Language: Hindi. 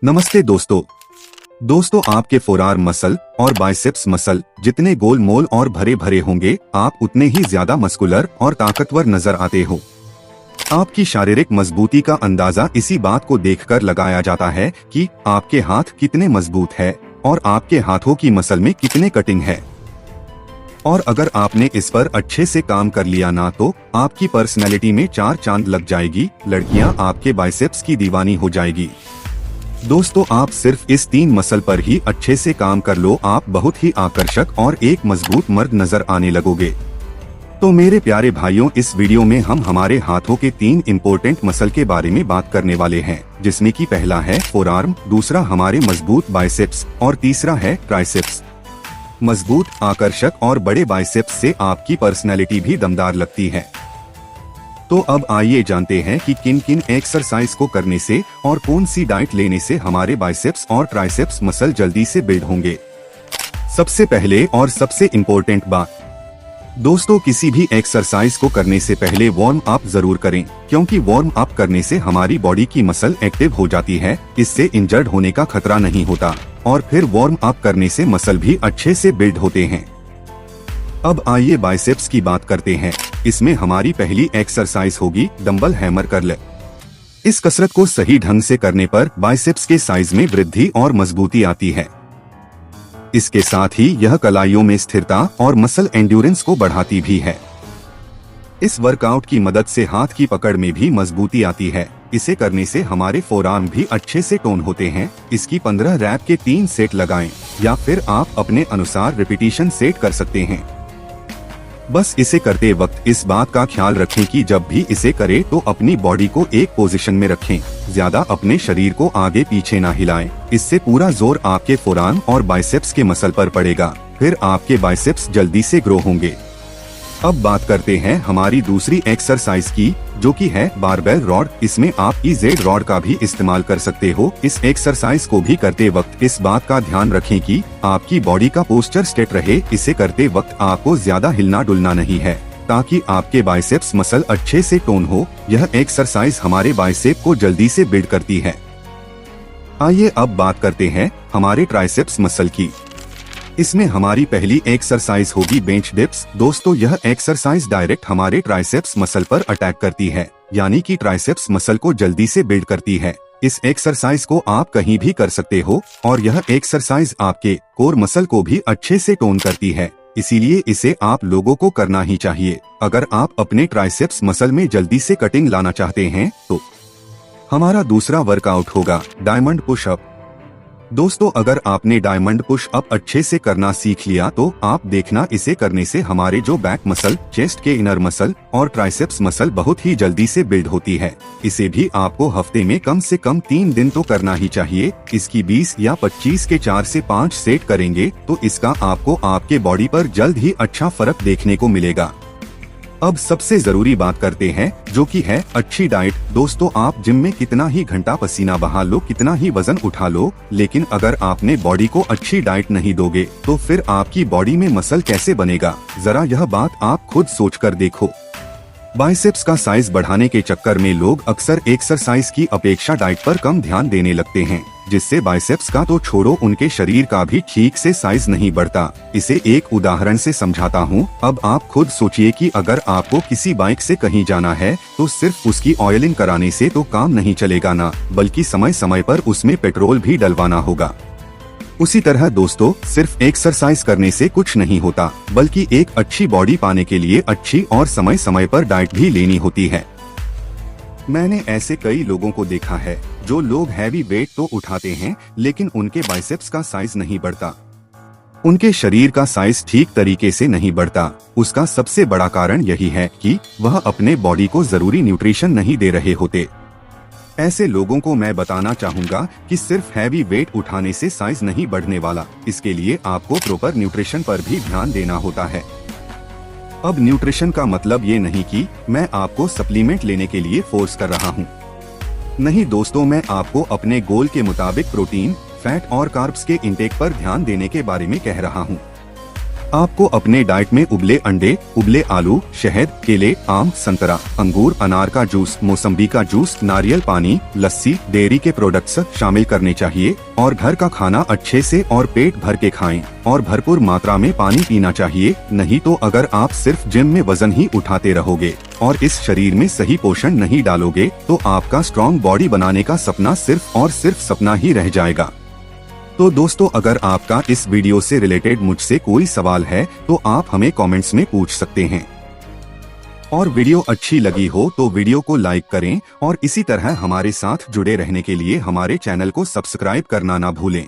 नमस्ते दोस्तों आपके फोरआर्म मसल और बाइसेप्स मसल जितने गोल मोल और भरे भरे होंगे, आप उतने ही ज्यादा मस्कुलर और ताकतवर नजर आते हो। आपकी शारीरिक मजबूती का अंदाजा इसी बात को देखकर लगाया जाता है कि आपके हाथ कितने मजबूत है और आपके हाथों की मसल में कितने कटिंग है। और अगर आपने इस पर अच्छे से काम कर लिया ना, तो आपकी पर्सनैलिटी में चार चांद लग जाएगी। लड़कियां आपके बाइसेप्स की दीवानी हो जाएगी। दोस्तों, आप सिर्फ इस 3 मसल पर ही अच्छे से काम कर लो, आप बहुत ही आकर्षक और एक मजबूत मर्द नजर आने लगोगे। तो मेरे प्यारे भाइयों, इस वीडियो में हम हमारे हाथों के 3 इम्पोर्टेंट मसल के बारे में बात करने वाले हैं, जिसमें कि पहला है फोरआर्म, दूसरा हमारे मजबूत बाइसेप्स और तीसरा है ट्राइसेप्स। मजबूत, आकर्षक और बड़े बाइसेप्स से आपकी पर्सनैलिटी भी दमदार लगती है। तो अब आइए जानते हैं कि किन किन एक्सरसाइज को करने से और कौन सी डाइट लेने से हमारे बाइसेप्स और ट्राइसेप्स मसल जल्दी से बिल्ड होंगे। सबसे पहले और सबसे इम्पोर्टेंट बात, दोस्तों किसी भी एक्सरसाइज को करने से पहले वार्म अप जरूर करें, क्योंकि वार्म अप करने से हमारी बॉडी की मसल एक्टिव हो जाती है। इससे इंजर्ड होने का खतरा नहीं होता और फिर वार्म अप करने से मसल भी अच्छे से बिल्ड होते हैं। अब आइए बाइसेप्स की बात करते हैं। इसमें हमारी पहली एक्सरसाइज होगी डंबल हैमर कर्ल। इस कसरत को सही ढंग से करने पर बाइसेप्स के साइज में वृद्धि और मजबूती आती है। इसके साथ ही यह कलाइयों में स्थिरता और मसल एंड्योरेंस को बढ़ाती भी है। इस वर्कआउट की मदद से हाथ की पकड़ में भी मजबूती आती है। इसे करने से हमारे फोरआर्म भी अच्छे से टोन होते हैं। इसकी 15 रैप के 3 सेट लगाएं, या फिर आप अपने अनुसार रिपीटिशन सेट कर सकते हैं। बस इसे करते वक्त इस बात का ख्याल रखें कि जब भी इसे करें तो अपनी बॉडी को एक पोजीशन में रखें, ज्यादा अपने शरीर को आगे पीछे ना हिलाएं। इससे पूरा जोर आपके फोरआर्म और बाइसेप्स के मसल पर पड़ेगा, फिर आपके बाइसेप्स जल्दी से ग्रो होंगे। अब बात करते हैं हमारी दूसरी एक्सरसाइज की, जो कि है बारबेल रॉड। इसमें आप EZ रॉड का भी इस्तेमाल कर सकते हो। इस एक्सरसाइज को भी करते वक्त इस बात का ध्यान रखें कि आपकी बॉडी का पोस्चर स्ट्रेट रहे। इसे करते वक्त आपको ज्यादा हिलना डुलना नहीं है, ताकि आपके बाइसेप्स मसल अच्छे से टोन हो। यह एक्सरसाइज हमारे बाइसेप को जल्दी से बिल्ड करती है। आइए अब बात करते हैं हमारे ट्राइसेप्स मसल की। इसमें हमारी पहली एक्सरसाइज होगी बेंच डिप्स। दोस्तों, यह एक्सरसाइज डायरेक्ट हमारे ट्राइसेप्स मसल पर अटैक करती है, यानी कि ट्राइसेप्स मसल को जल्दी से बिल्ड करती है। इस एक्सरसाइज को आप कहीं भी कर सकते हो और यह एक्सरसाइज आपके कोर मसल को भी अच्छे से टोन करती है। इसीलिए इसे आप लोगों को करना ही चाहिए। अगर आप अपने ट्राइसेप्स मसल में जल्दी से कटिंग लाना चाहते हैं, तो हमारा दूसरा वर्कआउट होगा डायमंड पुशअप। दोस्तों, अगर आपने डायमंड पुश अप अच्छे से करना सीख लिया, तो आप देखना, इसे करने से हमारे जो बैक मसल, चेस्ट के इनर मसल और ट्राइसेप्स मसल बहुत ही जल्दी से बिल्ड होती है। इसे भी आपको हफ्ते में कम से कम 3 दिन तो करना ही चाहिए। इसकी 20 या 25 के 4 से 5 सेट करेंगे तो इसका आपको आपके बॉडी पर जल्द ही अच्छा फर्क देखने को मिलेगा। अब सबसे जरूरी बात करते हैं, जो कि है अच्छी डाइट। दोस्तों, आप जिम में कितना ही घंटा पसीना बहा लो, कितना ही वजन उठा लो, लेकिन अगर आपने बॉडी को अच्छी डाइट नहीं दोगे, तो फिर आपकी बॉडी में मसल कैसे बनेगा? जरा यह बात आप खुद सोच कर देखो। बाइसेप्स का साइज बढ़ाने के चक्कर में लोग अक्सर एक्सरसाइज की अपेक्षा डाइट पर कम ध्यान देने लगते हैं, जिससे बाइसेप्स का तो छोड़ो, उनके शरीर का भी ठीक से साइज नहीं बढ़ता। इसे एक उदाहरण से समझाता हूँ। अब आप खुद सोचिए कि अगर आपको किसी बाइक से कहीं जाना है, तो सिर्फ उसकी ऑयलिंग कराने से तो काम नहीं चलेगा ना, बल्कि समय समय पर उसमें पेट्रोल भी डलवाना होगा। उसी तरह दोस्तों, सिर्फ एक्सरसाइज करने से कुछ नहीं होता, बल्कि एक अच्छी बॉडी पाने के लिए अच्छी और समय समय पर डाइट भी लेनी होती है। मैंने ऐसे कई लोगों को देखा है, जो लोग हैवी वेट तो उठाते हैं, लेकिन उनके बाइसेप्स का साइज नहीं बढ़ता, उनके शरीर का साइज ठीक तरीके से नहीं बढ़ता। उसका सबसे बड़ा कारण यही है कि वह अपने बॉडी को जरूरी न्यूट्रिशन नहीं दे रहे होते। ऐसे लोगों को मैं बताना चाहूँगा कि सिर्फ हैवी वेट उठाने से साइज नहीं बढ़ने वाला। इसके लिए आपको प्रॉपर न्यूट्रिशन पर भी ध्यान देना होता है। अब न्यूट्रिशन का मतलब ये नहीं कि मैं आपको सप्लीमेंट लेने के लिए फोर्स कर रहा हूँ। नहीं दोस्तों, मैं आपको अपने गोल के मुताबिक प्रोटीन, फैट और कार्ब्स के इंटेक पर ध्यान देने के बारे में कह रहा हूँ। आपको अपने डाइट में उबले अंडे, उबले आलू, शहद, केले, आम, संतरा, अंगूर, अनार का जूस, मौसम्बी का जूस, नारियल पानी, लस्सी, डेयरी के प्रोडक्ट्स शामिल करने चाहिए और घर का खाना अच्छे से और पेट भर के खाएं और भरपूर मात्रा में पानी पीना चाहिए। नहीं तो अगर आप सिर्फ जिम में वजन ही उठाते रहोगे और इस शरीर में सही पोषण नहीं डालोगे तो आपका स्ट्रॉन्ग बॉडी बनाने का सपना सिर्फ और सिर्फ सपना ही रह जाएगा। तो दोस्तों, अगर आपका इस वीडियो से रिलेटेड मुझसे कोई सवाल है तो आप हमें कमेंट्स में पूछ सकते हैं। और वीडियो अच्छी लगी हो तो वीडियो को लाइक करें और इसी तरह हमारे साथ जुड़े रहने के लिए हमारे चैनल को सब्सक्राइब करना ना भूलें।